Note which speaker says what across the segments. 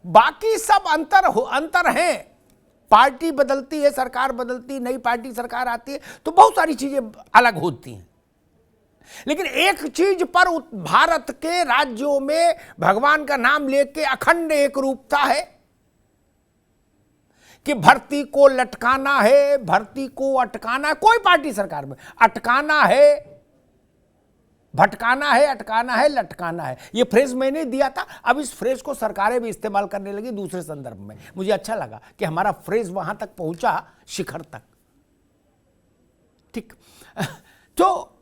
Speaker 1: बाकी सब अंतर है। पार्टी बदलती है, सरकार बदलती, नई पार्टी सरकार आती है, तो बहुत सारी चीजें अलग होती हैं। लेकिन एक चीज पर भारत के राज्यों में भगवान का नाम लेके अखंड एक रूपता है कि भर्ती को लटकाना है, भर्ती को अटकाना है। कोई पार्टी सरकार में अटकाना है, भटकाना है, अटकाना है, लटकाना है। ये फ्रेज मैंने दिया था, अब इस फ्रेज को सरकारें भी इस्तेमाल करने लगी दूसरे संदर्भ में। मुझे अच्छा लगा कि हमारा फ्रेज वहां तक पहुंचा, शिखर तक। ठीक। तो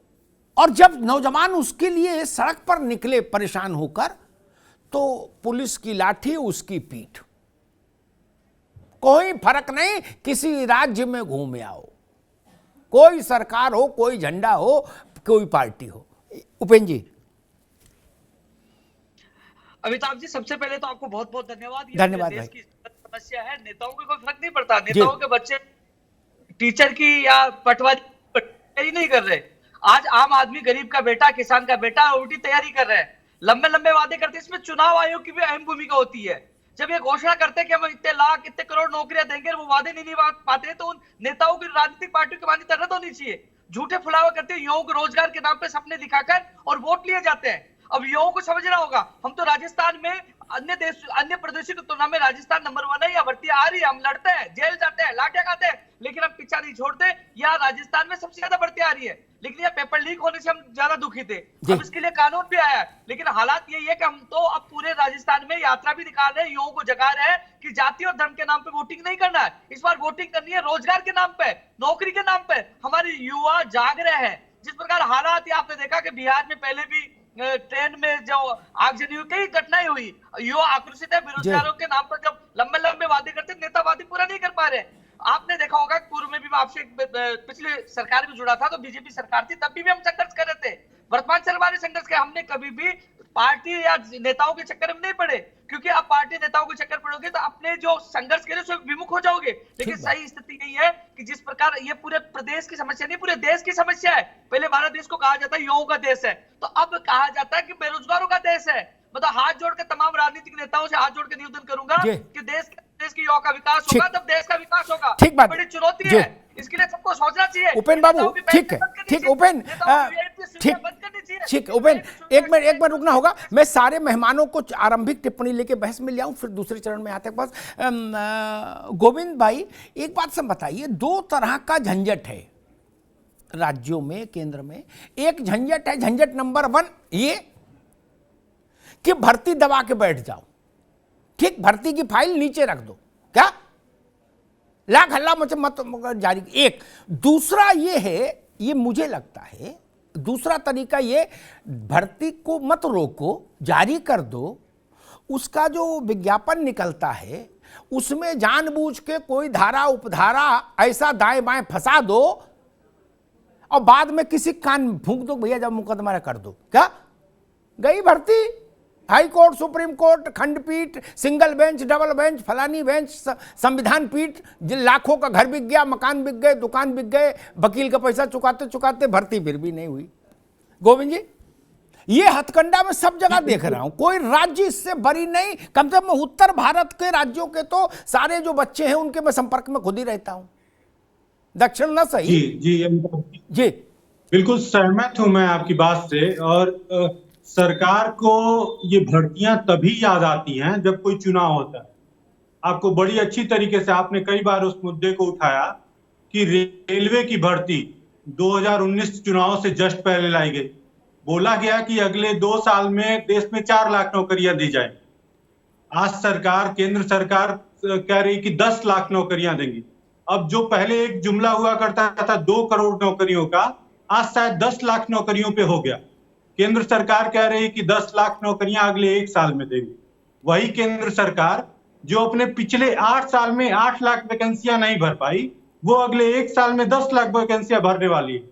Speaker 1: और जब नौजवान उसके लिए सड़क पर निकले परेशान होकर, तो पुलिस की लाठी उसकी पीठ, कोई फर्क नहीं किसी राज्य में घूमे आओ, कोई सरकार हो, कोई झंडा हो, कोई पार्टी हो। उपेंद्र जी।
Speaker 2: अमिताभ जी, सबसे पहले तो आपको बहुत बहुत धन्यवाद।
Speaker 1: धन्यवाद
Speaker 2: देश
Speaker 1: भाई।
Speaker 2: की समस्या है, नेताओं को कोई फर्क नहीं पड़ता। नेताओं के बच्चे टीचर की या पटवारी नहीं कर रहे। आज आम आदमी, गरीब का बेटा, किसान का बेटा उल्टी तैयारी कर रहे हैं, लंबे लंबे वादे करते हैं। इसमें चुनाव आयोग की भी अहम भूमिका होती है। जब ये घोषणा करते हैं कि हम इतने लाख, इतने करोड़ नौकरियां देंगे, वो वादे नहीं निभा पाते, तो उन नेताओं की, राजनीतिक पार्टियों की मान्यता रद्द होनी चाहिए। झूठे फुलावा करते हैं, युवाओं को रोजगार के नाम पे सपने दिखाकर और वोट लिए जाते हैं। अब युवाओं को समझना होगा, हम तो राजस्थान में अन्य प्रदेशों की तुलना में राजस्थान नंबर 1 है। या भर्तियां आ रही है, हम लड़ते हैं, जेल जाते हैं, लाठियां खाते हैं, लेकिन हम पीछा नहीं छोड़ते। यहाँ राजस्थान में सबसे ज्यादा भर्तियां आ रही है, लेकिन यह पेपर लीक होने से हम ज्यादा दुखी थे। अब इसके लिए कानून भी आया है, लेकिन हालात यही है कि हम तो अब पूरे राजस्थान में यात्रा भी दिखा रहे हैं, युवाओं को जगा रहे हैं कि जाति और धर्म के नाम पे वोटिंग नहीं करना है। इस बार वोटिंग करनी है रोजगार के नाम पे, नौकरी के नाम पे। हमारे युवा जाग रहे हैं। जिस प्रकार हालात आपने देखा कि बिहार में पहले भी ट्रेन में जो आगजनी हुई, कई घटनाएं हुई, युवा आक्रोशित है। बेरोजगारों के नाम पर जब लंबे लंबे वादे करते, नेता वादे पूरा नहीं कर पा रहे। आपने देखा होगा पूर्व में भी, मैं आपसे पिछले सरकार में जुड़ा था, तो बीजेपी सरकार थी, तब भी हम संघर्ष कर रहे थे। वर्तमान सरकार ने संघर्ष किया। हमने कभी भी पार्टी या नेताओं के चक्कर में नहीं पड़े, क्योंकि आप पार्टी नेताओं के चक्कर पड़ोगे तो अपने जो संघर्ष के लिए उससे विमुख हो जाओगे। लेकिन सही स्थिति यही है कि जिस प्रकार ये पूरे प्रदेश की समस्या नहीं, पूरे देश की समस्या है। पहले भारत देश को कहा जाता है युवाओं का देश है, तो अब कहा जाता है कि बेरोजगारों का देश है। मतलब हाथ जोड़ के तमाम राजनीतिक नेताओं से हाथ जोड़ के निवेदन करूंगा कि देश के युवाओं का विकास होगा, तब देश का विकास होगा।
Speaker 1: ठीक बात,
Speaker 2: बड़ी चुनौती है, इसके लिए सबको सोचना चाहिए।
Speaker 1: उपेंद्र बाबू, ठीक है, ठीक उपेंद्र, ठीक उपेंद्र, एक मिनट रुकना होगा। मैं सारे मेहमानों को आरंभिक टिप्पणी लेके बहस में ले आऊं, फिर दूसरे चरण में आते हैं पास। गोविंद भाई, एक बात से बताइए, दो तरह का झंझट है राज्यों में, केंद्र में। एक झंझट है, झंझट नंबर 1 ये कि भर्ती दबा के बैठ जाओ, ठीक, भर्ती की फाइल नीचे रख दो, क्या लाख हल्ला मत जारी। एक दूसरा ये है, ये मुझे लगता है दूसरा तरीका, ये भर्ती को मत रोको, जारी कर दो, उसका जो विज्ञापन निकलता है उसमें जानबूझ के कोई धारा उपधारा ऐसा दाएं बाएं फंसा दो और बाद में किसी कान फूंक दो, भैया जब मुकदमा कर दो, क्या गई भर्ती। हाई कोर्ट, सुप्रीम कोर्ट, खंडपीठ, सिंगल बेंच, डबल बेंच, फलानी बेंच, संविधान पीठ, लाखों का घर बिक गया, मकान बिक गए, दुकान बिक गए, वकील का पैसा चुकाते चुकाते भर्ती फिर भी नहीं हुई। गोविंद जी, ये हथकंडा मैं सब जगह देख रहा हूं, कोई राज्य इससे बरी नहीं। कम से कम उत्तर भारत के राज्यों के तो सारे जो बच्चे हैं उनके मैं संपर्क में खुद ही रहता हूं, दक्षिण ना सही। जी
Speaker 3: बिल्कुल सहमत हूं मैं आपकी बात से। और सरकार को ये भर्तियां तभी याद आती हैं जब कोई चुनाव होता है। आपको बड़ी अच्छी तरीके से, आपने कई बार उस मुद्दे को उठाया कि रेलवे की भर्ती 2019 चुनाव से जस्ट पहले लाई गई। बोला गया कि अगले 2 साल में देश में 4 लाख नौकरियां दी जाए। आज सरकार, केंद्र सरकार कह रही कि 10 लाख नौकरियां देंगी। अब जो पहले एक जुमला हुआ करता था 2 करोड़ नौकरियों का, आज शायद 10 लाख नौकरियों पे हो गया। केंद्र सरकार कह रही कि 10 लाख नौकरियां अगले 1 साल में देगी। वही केंद्र सरकार जो अपने पिछले 8 साल में 8 लाख वैकेंसियां नहीं भर पाई, वो अगले 1 साल में 10 लाख वैकेंसियां भरने वाली है।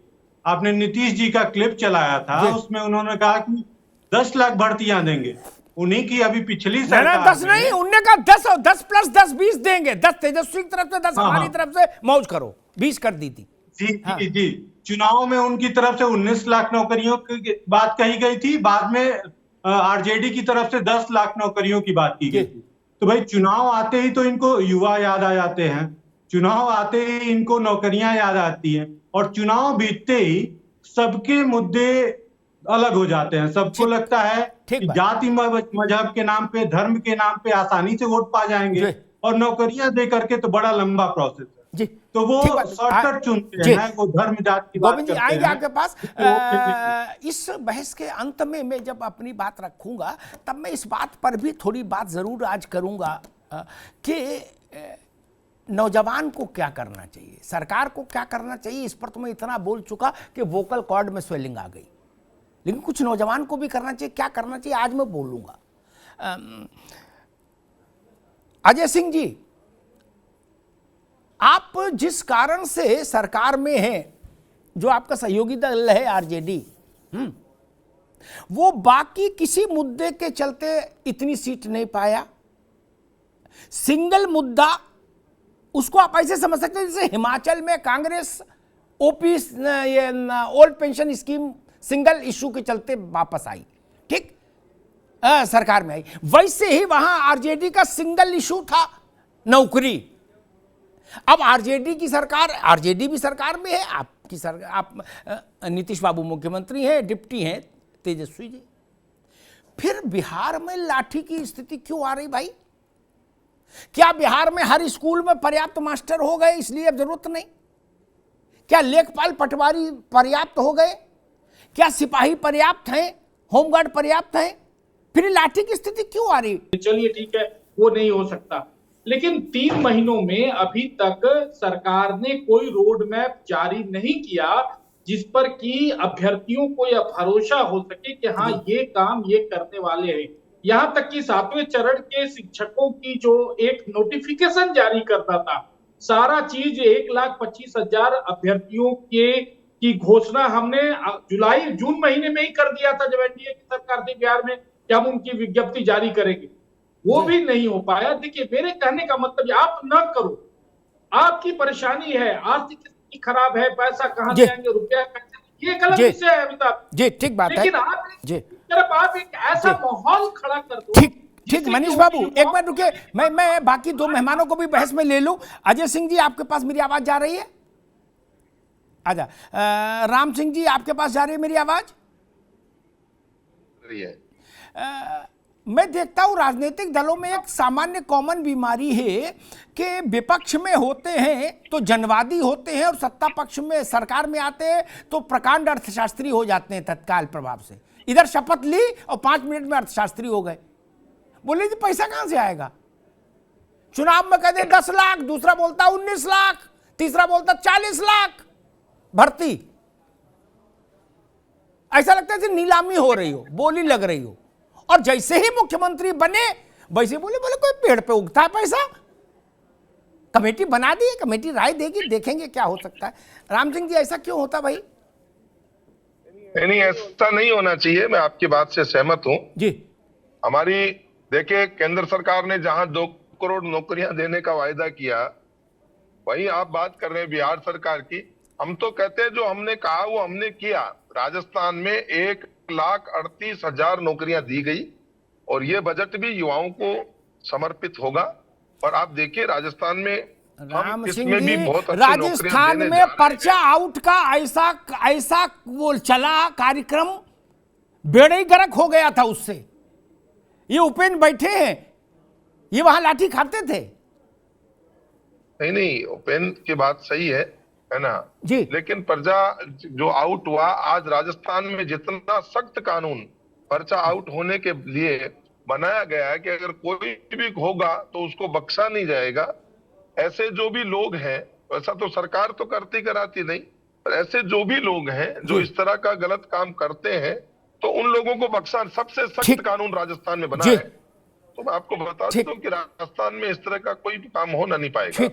Speaker 3: आपने नीतीश जी का क्लिप चलाया था, उसमें उन्होंने कहा कि 10 लाख भर्तियां देंगे। उन्हीं की अभी पिछली सरकार
Speaker 1: 10 नहीं, उन्होंने कहा 10 और 10 प्लस 10 20 देंगे। 10 तेजस्वी की तरफ से, 10 हमारी तरफ से, मौज करो, 20 कर दी थी।
Speaker 3: जी चुनाव में उनकी तरफ से 19 लाख नौकरियों की बात कही गई थी, बाद में आरजेडी की तरफ से 10 लाख नौकरियों की बात की गई थी। तो भाई चुनाव आते ही तो इनको युवा याद आ जाते हैं, चुनाव आते ही इनको नौकरियां याद आती हैं, और चुनाव बीतते ही सबके मुद्दे अलग हो जाते हैं। सबको लगता है
Speaker 1: ठीक
Speaker 3: कि
Speaker 1: बात।
Speaker 3: जाति मजहब के नाम पे, धर्म के नाम पे आसानी से वोट पा जाएंगे,
Speaker 1: जी।
Speaker 3: और नौकरियां दे करके तो बड़ा लंबा प्रोसेस है।
Speaker 1: जी
Speaker 3: तो वो
Speaker 1: ठीक बात।
Speaker 3: शॉर्टकट चुनते
Speaker 1: जी।
Speaker 3: हैं, वो धर्म जाति की बात
Speaker 1: गोविंद जी
Speaker 3: करते
Speaker 1: आएंगे
Speaker 3: हैं।
Speaker 1: आपके पास।
Speaker 3: तो वो फिर
Speaker 1: इस बहस के अंत में मैं जब अपनी बात रखूंगा तब मैं इस बात पर भी थोड़ी बात जरूर आज करूंगा कि नौजवान को क्या करना चाहिए, सरकार को क्या करना चाहिए। इस पर तो मैं इतना बोल चुका कि वोकल कॉर्ड में स्वेलिंग आ गई, लेकिन कुछ नौजवान को भी करना चाहिए। क्या करना चाहिए आज मैं बोलूंगा। अजय सिंह जी, आप जिस कारण से सरकार में हैं, जो आपका सहयोगी दल है आरजेडी, वो बाकी किसी मुद्दे के चलते इतनी सीट नहीं पाया। सिंगल मुद्दा, उसको आप ऐसे समझ सकते हैं जैसे हिमाचल में कांग्रेस ओपी ये old pension scheme single issue के चलते वापस आई, ठीक, सरकार में आई। वैसे ही वहां आरजेडी का सिंगल इशू था नौकरी। अब आरजेडी की सरकार, आरजेडी भी सरकार में है, आपकी सरकार, आप नीतीश बाबू मुख्यमंत्री हैं, डिप्टी हैं तेजस्वी जी। फिर बिहार में लाठी की स्थिति क्यों आ रही भाई? क्या बिहार में हर स्कूल में पर्याप्त मास्टर हो गए इसलिए अब जरूरत नहीं? क्या लेखपाल पटवारी पर्याप्त हो गए? क्या सिपाही पर्याप्त हैं? होमगार्ड पर्याप्त हैं? फिर लाठी की स्थिति क्यों आ रही?
Speaker 4: चलिए ठीक है, वो नहीं हो सकता, लेकिन 3 महीनों में अभी तक सरकार ने कोई रोड मैप जारी नहीं किया जिस पर कि अभ्यर्थियों को यह भरोसा हो सके कि हाँ ये काम ये करने वाले हैं। यहाँ तक कि 7वें चरण के शिक्षकों की जो एक नोटिफिकेशन जारी करता था, सारा चीज 1,25,000 अभ्यर्थियों की घोषणा हमने जून महीने में ही कर दिया था जब एनडीए की सरकार थी बिहार में कि हम उनकी विज्ञप्ति जारी करेंगे, वो भी नहीं हो पाया। देखिए मेरे कहने का मतलब आप न करो, आपकी परेशानी है, आर्थिक स्थिति खराब है, पैसा कहां से आएंगे, रुपया कैसे, ये गलत विषय है अमिताभ
Speaker 1: जी, ठीक बात है।
Speaker 4: लेकिन आप
Speaker 1: जी
Speaker 4: तरफ आप एक ऐसा माहौल खड़ा कर दो।
Speaker 1: ठीक ठीक मनीष बाबू एक मिनट रुके, मैं बाकी 2 मेहमानों को भी बहस में ले लूं। अजय सिंह जी आपके पास मेरी आवाज जा रही है? आजा। राम सिंह जी आपके पास जा रही है मेरी आवाज? मैं देखता हूं राजनीतिक दलों में एक सामान्य कॉमन बीमारी है कि विपक्ष में होते हैं तो जनवादी होते हैं और सत्ता पक्ष में सरकार में आते हैं तो प्रकांड अर्थशास्त्री हो जाते हैं तत्काल प्रभाव से। इधर शपथ ली और 5 मिनट में अर्थशास्त्री हो गए। बोले जी पैसा कहां से आएगा? चुनाव में कहते 10 लाख, दूसरा बोलता 19 लाख, तीसरा बोलता 40 लाख भर्ती। ऐसा लगता है कि नीलामी हो रही हो, बोली लग रही हो। और जैसे ही मुख्यमंत्री बने वैसे बोले कोई पेड़ पे उगता है पैसा। कमेटी बना दी, कमेटी राय देगी, देखेंगे क्या हो सकता है। राम सिंह जी ऐसा क्यों होता भाई?
Speaker 5: नहीं, ऐसा नहीं होना चाहिए। मैं आपकी बात से सहमत हूं
Speaker 1: जी।
Speaker 5: हमारी देखिए केंद्र सरकार ने जहां 2 करोड़ नौकरियां देने का वायदा किया, वहीं आप बात कर रहे हैं बिहार सरकार की। हम तो कहते हैं जो हमने कहा वो हमने किया। राजस्थान में 1,38,000 नौकरियां दी गई और ये बजट भी युवाओं को समर्पित होगा। और आप देखिए राजस्थान में
Speaker 1: राम सिंह
Speaker 5: इसमें भी
Speaker 1: जी,
Speaker 5: बहुत अच्छी
Speaker 1: राजस्थान
Speaker 5: नौकरियां देने
Speaker 1: में
Speaker 5: जा रहे हैं।
Speaker 1: पर्चा आउट का ऐसा वो चला कार्यक्रम, बेड़े ही गर्क हो गया था उससे। ये उपेंद्र बैठे हैं, ये वहां लाठी खाते थे।
Speaker 5: नहीं, उपेंद्र की बात सही है ना
Speaker 1: जी।
Speaker 5: लेकिन पर्चा जो आउट हुआ, आज राजस्थान में जितना सख्त कानून पर्चा आउट होने के लिए बनाया गया है कि अगर कोई भी होगा तो उसको बख्शा नहीं जाएगा। ऐसे जो भी लोग हैं, वैसा तो सरकार तो करती कराती नहीं, पर ऐसे जो भी लोग हैं जो इस तरह का गलत काम करते हैं तो उन लोगों को बख्शा, सबसे सख्त कानून राजस्थान में बना है। तो मैं आपको बता दूं कि राजस्थान में इस तरह का कोई काम हो ना नहीं पाएगा।